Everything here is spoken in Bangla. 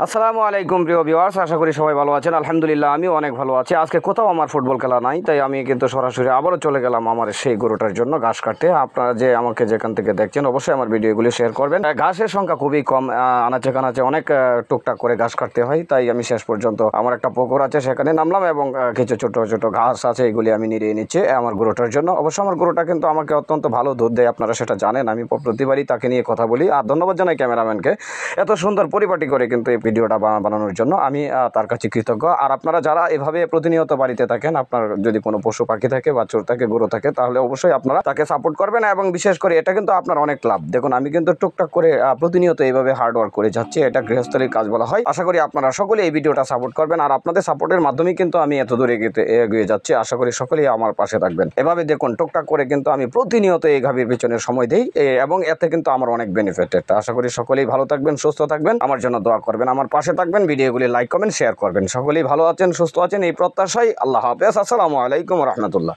আসসালামু আলাইকুম প্রিয় ভিউয়ার্স, আশা করি সবাই ভালো আছেন। আলহামদুলিল্লাহ আমিও অনেক ভালো আছি। আজকে কোথাও আমার ফুটবল খেলা নাই, তাই আমি কিন্তু সরাসরি আবারও চলে গেলাম আমার সেই গরুটার জন্য ঘাস কাটতে। আপনারা যে আমাকে যেখান থেকে দেখছেন অবশ্যই আমার ভিডিওগুলি শেয়ার করবেন। ঘাসের সংখ্যা খুবই কম, আনাচে কানাচে অনেক টুকটাক করে ঘাস কাটতে হয়, তাই আমি শেষ পর্যন্ত আমার একটা পুকুর আছে সেখানে নামলাম এবং কিছু ছোট ছোট ঘাস আছে এগুলি আমি নিয়ে নিচ্ছি আমার গরুটার জন্য। অবশ্য আমার গরুটা কিন্তু আমাকে অত্যন্ত ভালো দুধ দেয়, আপনারা সেটা জানেন। আমি প্রতিবারই তাকে নিয়ে কথা বলি, আর ধন্যবাদ জানাই ক্যামেরাম্যানকে এত সুন্দর পরিপাটি করে কিন্তু এই ভিডিওটা বানানোর জন্য। আমি তার কাছে কৃতজ্ঞ। আর আপনারা যারা এভাবে প্রতিনিয়ত বাড়িতে থাকেন, আপনার যদি কোনো পশু পাখি থাকে, বাছুর থাকে, গরু থাকে, তাহলে অবশ্যই আপনারা তাকে সাপোর্ট করবেন। এবং বিশেষ করে এটা কিন্তু আপনার অনেক লাভ। দেখুন আমি কিন্তু টুকটাক করে প্রতিনিয়ত এইভাবে হার্ড ওয়ার্ক করে যাচ্ছি, এটা গৃহস্থলীর কাজ বলা হয়। আশা করি আপনারা সকলে এই ভিডিওটা সাপোর্ট করবেন, আর আপনাদের সাপোর্টের মাধ্যমেই কিন্তু আমি এত দূরে এগিয়ে যাচ্ছি। আশা করি সকলেই আমার পাশে থাকবেন। এভাবে দেখুন টুকটাক করে কিন্তু আমি প্রতিনিয়ত এই গাভীর পিছনে সময় দিই, এবং এতে কিন্তু আমার অনেক বেনিফিট। আশা করি সকলেই ভালো থাকবেন, সুস্থ থাকবেন, আমার জন্য দোয়া করবেন, আমার পাশে থাকবেন, ভিডিওগুলি লাইক কমেন্ট শেয়ার করবেন। সকলেই ভালো আছেন, সুস্থ আছেন এই প্রত্যাশায়। আল্লাহ হাফেজ। আসসালামু আলাইকুম রহমতুল্লাহ।